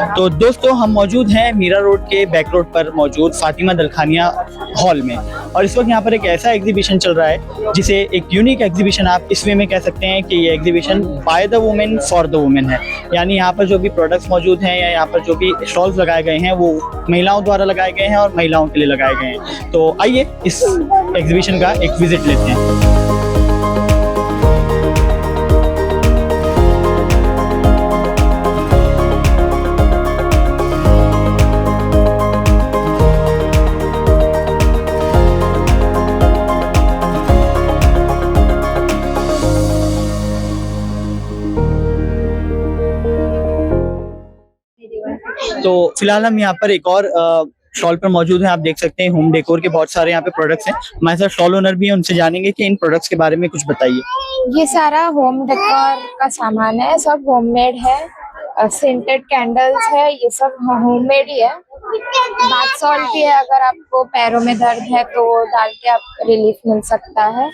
तो दोस्तों हम मौजूद हैं मीरा रोड के बैक रोड पर मौजूद फातिमा दलखानिया हॉल में, और इस वक्त यहाँ पर एक ऐसा एग्जीबिशन चल रहा है जिसे एक यूनिक एग्जीबिशन आप इस वे में कह सकते हैं कि ये exhibition by the women for the women है। यानी यहाँ पर जो भी प्रोडक्ट्स मौजूद हैं या यहाँ पर जो भी स्टॉल्स लगाए गए हैं वो महिलाओं द्वारा लगाए गए हैं और महिलाओं के लिए लगाए गए हैं। तो आइए इस एग्जीबिशन का एक विजिट लेते हैं। तो फिलहाल हम यहाँ पर एक और स्टॉल पर मौजूद हैं। आप देख सकते हैं होम डेकोर के बहुत सारे यहाँ पे प्रोडक्ट्स हैं। हमारे साथ स्टॉल ओनर भी हैं, उनसे जानेंगे कि इन प्रोडक्ट्स के बारे में कुछ बताइए। ये सारा होम डेकोर का सामान है, सब होममेड है। सेंटेड कैंडल्स है, ये सब होममेड ही है। बाथ सॉल्ट भी है, अगर आपको पैरों में दर्द है तो वो डाल के आप रिलीफ मिल सकता है।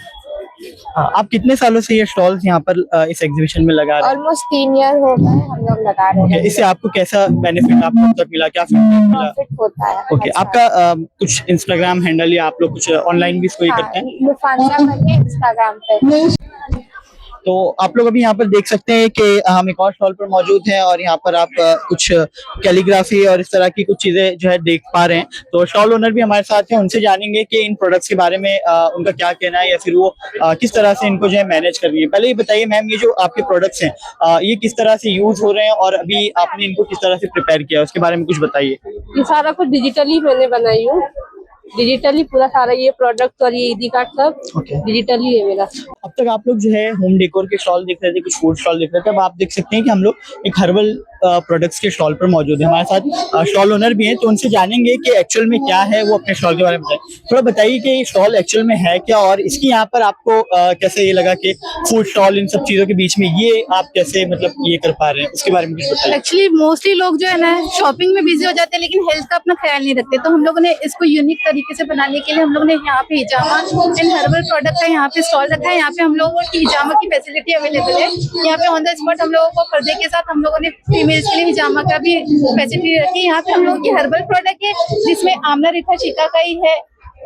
आप कितने सालों से ये स्टॉल्स यहाँ पर इस एग्जीबिशन में लगा रहे हैं? ऑलमोस्ट 3 ईयर हो गए हम लोग लगा रहे हैं। इससे आपको कैसा बेनिफिट आपको अब तक मिला, क्या फीडबैक मिला? प्रॉफिट होता है। ओके, अच्छा। आपका कुछ इंस्टाग्राम हैंडल या आप लोग कुछ ऑनलाइन भी इसको ही करते हैं? लुफांसा करके इंस्टाग्राम पे। तो आप लोग अभी यहाँ पर देख सकते हैं कि हम एक और स्टॉल पर मौजूद हैं और यहाँ पर आप कुछ कैलीग्राफी और इस तरह की कुछ चीजें जो है देख पा रहे हैं। तो स्टॉल ओनर भी हमारे साथ हैं, उनसे जानेंगे कि इन प्रोडक्ट्स के बारे में उनका क्या कहना है या फिर वो किस तरह से इनको जो है मैनेज कर रही है। पहले ये बताइए मैम, ये जो आपके प्रोडक्ट्स हैं ये किस तरह से यूज हो रहे हैं और अभी आपने इनको किस तरह से प्रिपेयर किया, उसके बारे में कुछ बताइए। ये सारा कुछ डिजिटली मैंने बनाई हूँ, डिजिटली पूरा सारा ये प्रोडक्ट और ये ईदी कार्ड सब डिजिटली है मेरा। अब तक आप लोग जो है होम डेकोर के स्टॉल देख रहे थे, कुछ फूड स्टॉल देख रहे थे, अब आप देख सकते हैं कि हम लोग एक हर्बल प्रोडक्ट्स के स्टॉल पर मौजूद है। हमारे साथ स्टॉल ओनर भी हैं, तो उनसे जानेंगे कि एक्चुअल में क्या है, वो अपने स्टॉल के बारे में बताएं। थोड़ा बताइए कि ये स्टॉल एक्चुअल में है क्या और इसकी यहाँ पर आपको कैसे ये लगा कि फूड स्टॉल इन सब चीजों के बीच में ये आप कैसे मतलब ये कर पा रहे हैं, उसके बारे में कुछ बताइए। एक्चुअली मोस्टली लोग जो है ना शॉपिंग में बिजी हो जाते हैं लेकिन हेल्थ का अपना ख्याल नहीं रखते, तो हम लोगों ने इसको यूनिक तरीके से बनाने के लिए हम लोग ने यहाँ पे हिजामा एंड हर्बल प्रोडक्ट का यहाँ पे स्टॉल रखा है। यहाँ पे हम लोगों की हिजामा की फैसिलिटी अवेलेबल है। यहाँ पे ऑन द स्पॉट हम लोगों को पर्दे के साथ हम लोगों ने फीमेल्स के लिए हिजामा का भी फैसिलिटी रखी है। यहाँ पे हम लोगों की हर्बल प्रोडक्ट है जिसमें आंवला रेखा शिकाकाई है,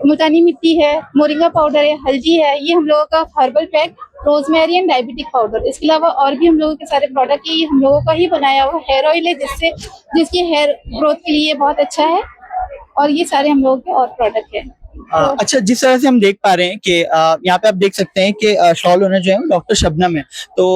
मुल्तानी मिट्टी है, मोरिंगा पाउडर है, हल्दी है। ये हम लोगों का herbal pack, rosemary and diabetic powder. इसके अलावा और भी हम लोगों के सारे प्रोडक्ट है, ये हम लोगों का ही बनाया हुआ हेयर ऑयल है जिसकी हेयर ग्रोथ के लिए बहुत अच्छा है। और ये सारे हम लोगों के और प्रोडक्ट है। अच्छा, जिस तरह से हम देख पा रहे हैं कि यहाँ पे आप देख सकते हैं कि स्टॉल ओनर जो है डॉक्टर शबनम है। तो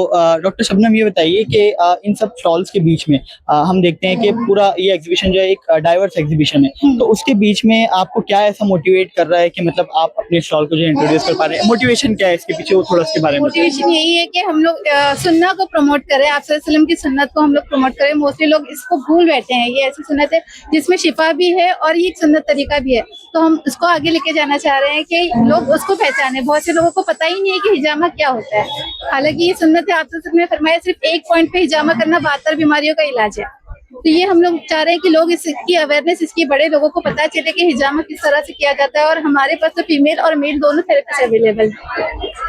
डॉक्टर शबनम ये बताइए कि इन सब स्टॉल्स के बीच में हम देखते हैं कि पूरा ये एग्जीबिशन जो है एक डाइवर्स एग्जीबिशन है, तो उसके बीच में आपको क्या ऐसा मोटिवेट कर रहा है कि मतलब आप अपने स्टॉल को जो इंट्रोड्यूस कर पा रहे हैं? मोटिवेशन क्या है इसके पीछे, वो थोड़ा इसके बारे में बताइए। मोटिवेशन यही है कि हम लोग सुन्नत को प्रमोट करें, आप सल्लल्लाहु अलैहि वसल्लम की सुन्नत को हम लोग प्रमोट करें। मोस्टली लोग इसको भूल बैठे हैं। ये ऐसी सुन्नत है जिसमें शिफा भी है और ये एक सुन्नत तरीका भी है, तो हम इसको आगे लेके जाना चाह रहे हैं कि लोग उसको पहचाने। बहुत से लोगों को पता ही नहीं है कि हिजामा क्या होता है, हालांकि ये सुन्नत है। आपने फरमाया सिर्फ एक पॉइंट पे हिजामा करना 72 बीमारियों का इलाज है। तो ये हम लोग चाह रहे हैं कि लोग इसकी अवेयरनेस, इसकी बड़े लोगों को पता चले कि हिजामा किस तरह से किया जाता है। और हमारे पास तो फीमेल और मेल दोनों थेरेपिस्ट अवेलेबल है।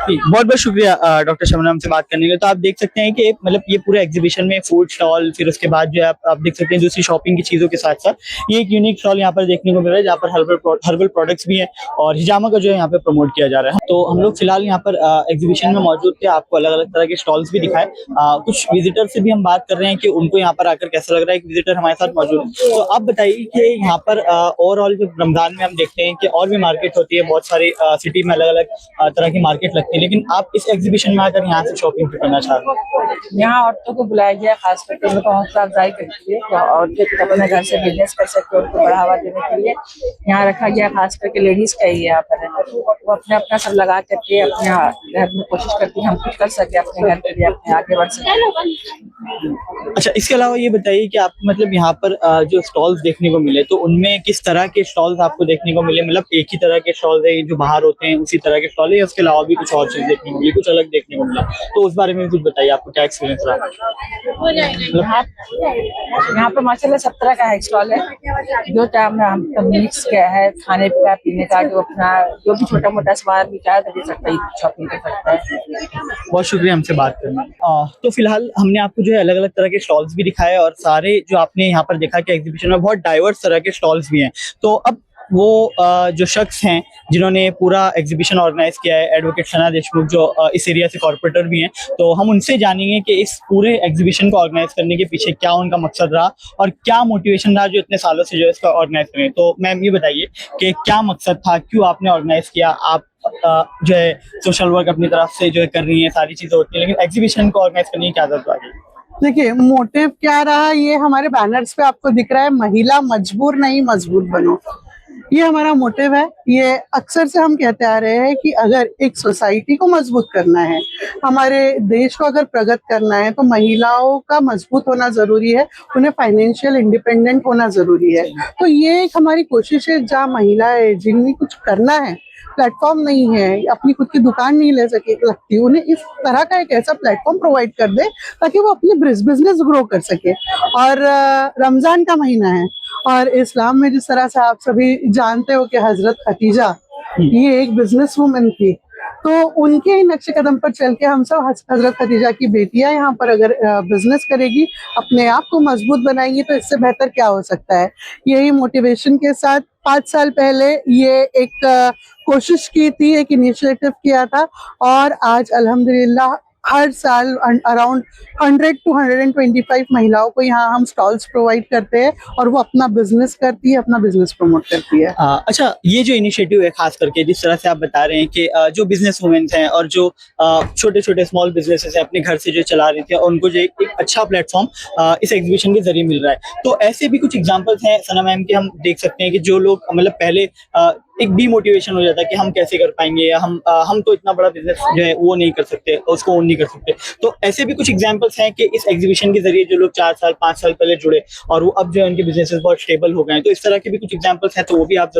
बहुत बहुत शुक्रिया डॉक्टर शबनम से बात करने के लिए। तो आप देख सकते हैं कि मतलब ये पूरे एग्जीबिशन में फूड स्टॉल, फिर उसके बाद जो है आप देख सकते हैं दूसरी शॉपिंग की चीजों के साथ साथ ये एक यूनिक स्टॉल यहाँ पर देखने को मिल रहा है जहाँ पर हर्बल प्रोडक्ट्स भी हैं और हिजामा का जो है यहाँ पे प्रमोट किया जा रहा है। तो हम लोग फिलहाल यहाँ पर एग्जीबिशन में मौजूद थे, आपको अलग अलग तरह के स्टॉल्स भी दिखाए। कुछ विजिटर से भी हम बात कर रहे हैं कि उनको यहाँ पर आकर कैसा लग रहा है। एक विजिटर हमारे साथ मौजूद है, तो आप बताइए कि यहाँ पर ओवरऑल जो रमजान में हम देखते हैं कि और भी मार्केट होती है, बहुत सारी सिटी में अलग अलग तरह की मार्केट लगती है, लेकिन आप इस एग्जीबिशन में आकर यहाँ से शॉपिंग करना चाह रहे हैं? यहाँ औरतों को बुलाया गया, खास करके उनको हौसला अफजाई करके औरतें अपने घर से बिजनेस कर सकते हैं, उनको बढ़ावा देने के लिए यहाँ रखा गया। खास करके लेडीज का ही यहाँ पर है, वो अपने अपना सब लगा करके अपने घर में कोशिश करती है हम कुछ कर सके अपने घर के लिए, अपने आगे बढ़ सके। अच्छा, इसके अलावा ये बताइए कि आप मतलब यहाँ पर जो स्टॉल्स देखने को मिले तो उनमें किस तरह के स्टॉल्स आपको देखने को मिले? मतलब एक ही तरह के स्टॉल्स है जो बाहर होते हैं उसी तरह के स्टॉल है या उसके अलावा भी कुछ और चीज देखने को मिली, कुछ अलग देखने को मिला? तो उस बारे में भी कुछ बताइए, आपको क्या एक्सपीरियंस रहा? यहाँ पर माशाल्लाह सब तरह का स्टॉल है, जो मिक्स का है, खाने का पीने का, जो अपना जो भी छोटा मोटा सामान भी चाहे तो दे सकता है, शॉपिंग कर सकता है। बहुत शुक्रिया हमसे बात करने। तो फिलहाल हमने आपको जो है अलग अलग तरह के स्टॉल्स भी दिखाए और सारे सारे जो आपने यहाँ पर देखा कि एग्जीबिशन में बहुत डाइवर्स तरह के स्टॉल्स भी हैं। तो अब वो जो शख्स हैं जिन्होंने पूरा एग्जीबिशन ऑर्गेनाइज किया है, एडवोकेट सना देशमुख, जो इस एरिया से कॉर्पोरेटर भी हैं, तो हम उनसे जानेंगे कि इस पूरे एग्जीबिशन को ऑर्गेनाइज करने के पीछे क्या उनका मकसद रहा और क्या मोटिवेशन रहा जो इतने सालों से जो है इसका ऑर्गेनाइज करें। तो मैम ये बताइए कि क्या मकसद था, क्यों आपने ऑर्गेनाइज किया? आप जो है सोशल वर्क अपनी तरफ से जो है कर रही हैं, सारी चीजें होती हैं, लेकिन एग्जीबिशन को ऑर्गेनाइज करने की क्या जरूरत आ गई? देखिए, मोटिव क्या रहा, ये हमारे बैनर्स पे आपको दिख रहा है, महिला मजबूर नहीं मजबूत बनो। ये हमारा मोटिव है। ये अक्सर से हम कहते आ रहे हैं कि अगर एक सोसाइटी को मजबूत करना है, हमारे देश को अगर प्रगत करना है, तो महिलाओं का मजबूत होना जरूरी है, उन्हें फाइनेंशियल इंडिपेंडेंट होना जरूरी है। तो ये एक हमारी कोशिश है, जहाँ महिलाएं जिन्हें कुछ करना है, प्लेटफॉर्म नहीं है, अपनी खुद की दुकान नहीं ले सके लगती, उन्हें इस तरह का एक ऐसा प्लेटफॉर्म प्रोवाइड कर दे ताकि वो अपने बिजनेस ग्रो कर सके। और रमजान का महीना है और इस्लाम में जिस तरह से आप सभी जानते हो कि हजरत खदीजा ये एक बिजनेस वुमन थी, तो उनके ही नक्शे कदम पर चल के हम सब हजरत खदीजा की बेटियां यहाँ पर अगर बिजनेस करेगी, अपने आप को मजबूत बनाएंगी, तो इससे बेहतर क्या हो सकता है। यही मोटिवेशन के साथ 5 साल पहले ये एक कोशिश की थी, एक इनिशिएटिव किया था, और आज अल्हम्दुलिल्लाह हर साल अराउंड 100 to 125 महिलाओं को यहाँ हम स्टॉल्स प्रोवाइड करते हैं और वो अपना बिजनेस करती है, अपना बिजनेस प्रमोट करती है। अच्छा, ये जो इनिशिएटिव है, खास करके जिस तरह से आप बता रहे हैं कि जो बिजनेस वुमेन्स हैं और जो छोटे छोटे स्मॉल बिजनेसेस हैं अपने घर से जो चला रही थी, और उनको जो एक अच्छा प्लेटफॉर्म इस एग्जीबिशन के जरिए मिल रहा है, तो ऐसे भी कुछ एग्जांपल्स हैं सना मैम के हम देख सकते हैं कि जो लोग मतलब पहले एक डीमोटिवेशन हो जाता है कि हम कैसे कर पाएंगे, या हम तो इतना बड़ा बिजनेस जो है वो नहीं कर सकते, उसको ओन नहीं कर सकते। तो ऐसे भी कुछ एग्जांपल्स हैं कि इस एग्जीबिशन के जरिए जो लोग 4 साल 5 साल पहले जुड़े और वो अब जो है उनके बिजनेसेस बहुत स्टेबल हो गए हैं, तो इस तरह के भी कुछ एग्जांपल्स हैं, तो वो भी आप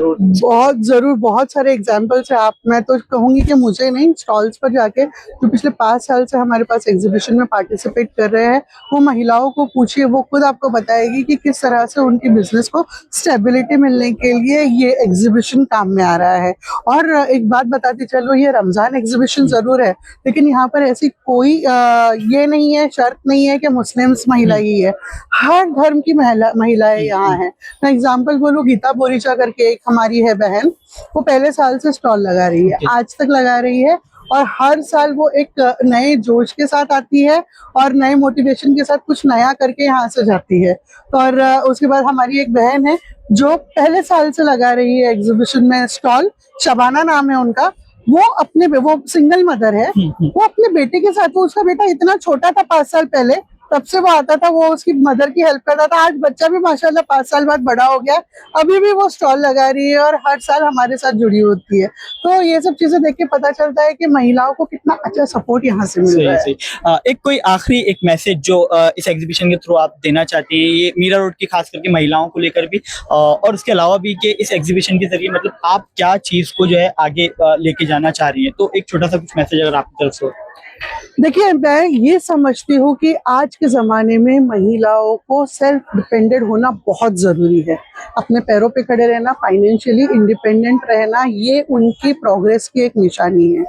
जरूर बहुत सारे एग्जांपल्स हैं। मैं तो कहूंगी कि मुझे नहीं, स्टॉल्स पर जाके जो पिछले 5 साल से हमारे पास एग्जीबिशन में पार्टिसिपेट कर रहे हैं, वो महिलाओं को पूछिए, वो खुद आपको बताएगी कि किस तरह से उनकी बिजनेस को स्टेबिलिटी मिलने के लिए ये एग्जीबिशन काम में आ रहा है। और एक बात बताती चलो, ये रमजान एग्जीबिशन जरूर है, लेकिन यहाँ पर ऐसी कोई ये नहीं है, शर्त नहीं है कि मुस्लिम्स महिला ही है, हर धर्म की महिलाएं यहाँ हैं। मैं एग्जांपल बोलूँ, गीता बोरीचा करके एक हमारी है बहन, वो पहले साल से स्टॉल लगा रही है, आज तक लगा रही है, और हर साल वो एक नए जोश के साथ आती है और नए मोटिवेशन के साथ कुछ नया करके यहाँ से जाती है। और उसके बाद हमारी एक बहन है जो पहले साल से लगा रही है एग्जीबिशन में स्टॉल, शबाना नाम है उनका। वो सिंगल मदर है, वो अपने बेटे के साथ, वो उसका बेटा इतना छोटा था 5 साल पहले, तब से वो आता था, वो उसकी मदर की हेल्प करता था। आज बच्चा भी माशाल्लाह 5 साल बाद बड़ा हो गया, अभी भी वो स्टॉल लगा रही है और हर साल हमारे साथ जुड़ी होती है। तो ये सब चीजें देख के पता चलता है कि महिलाओं को कितना अच्छा सपोर्ट यहाँ से मिल रहा है। एक कोई आखिरी एक मैसेज जो इस एग्जीबिशन के थ्रू आप देना चाहती है, ये मीरा रोड की खास करके महिलाओं को लेकर भी, और उसके अलावा भी कि इस एग्जीबिशन के जरिए मतलब आप क्या चीज को जो है आगे लेके जाना चाह रही है, तो एक छोटा सा कुछ मैसेज अगर आपकी तरफ से। देखिए, मैं ये समझती हूँ कि आज के ज़माने में महिलाओं को सेल्फ डिपेंडेंट होना बहुत ज़रूरी है। अपने पैरों पे खड़े रहना, फाइनेंशियली इंडिपेंडेंट रहना, ये उनकी प्रोग्रेस की एक निशानी है।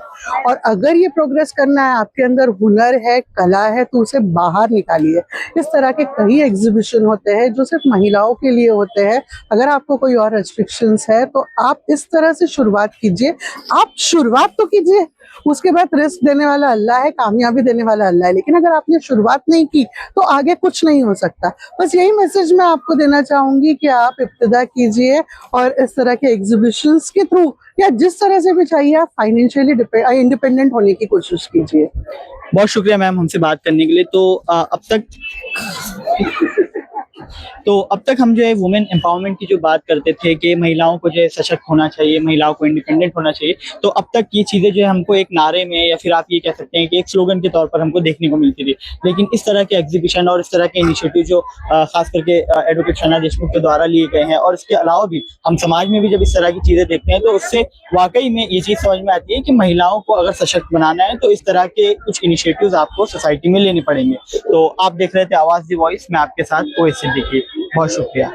और अगर ये प्रोग्रेस करना है, आपके अंदर हुनर है, कला है, तो उसे बाहर निकालिए। इस तरह के कई एग्जीबिशन होते हैं जो सिर्फ महिलाओं के लिए होते हैं। अगर आपको कोई और रेस्ट्रिक्शंस है तो आप इस तरह से शुरुआत कीजिए। आप शुरुआत तो कीजिए, उसके बाद रिस्क देने वाला अल्लाह है, कामयाबी देने वाला अल्लाह है, लेकिन अगर आपने शुरुआत नहीं की तो आगे कुछ नहीं हो सकता। बस यही मैसेज मैं आपको देना चाहूंगी कि आप इब्तिदा कीजिए और इस तरह के एग्जीबिशंस के थ्रू या जिस तरह से भी चाहिए, आप फाइनेंशियली इंडिपेंडेंट होने की कोशिश कीजिए। बहुत शुक्रिया मैम हमसे बात करने के लिए। तो अब तक हम जो है वुमेन एम्पावरमेंट की जो बात करते थे कि महिलाओं को जो है सशक्त होना चाहिए, महिलाओं को इंडिपेंडेंट होना चाहिए, तो अब तक ये चीज़ें जो है हमको एक नारे में या फिर आप ये कह सकते हैं कि एक स्लोगन के तौर पर हमको देखने को मिलती थी। लेकिन इस तरह के एग्जीबिशन और इस तरह के इनिशिएटिव जो खास करके एडवोकेट सना देशमुख के द्वारा लिए गए हैं, और इसके अलावा भी हम समाज में भी जब इस तरह की चीज़ें देखते हैं तो उससे वाकई में ये चीज़ समझ में आती है कि महिलाओं को अगर सशक्त बनाना है तो इस तरह के कुछ इनिशिएटिव्स आपको सोसाइटी में लेने पड़ेंगे। तो आप देख रहे थे आवाज़ दी वॉइस, मैं आपके साथ ओएस सिद्दीकी। बहुत शुक्रिया।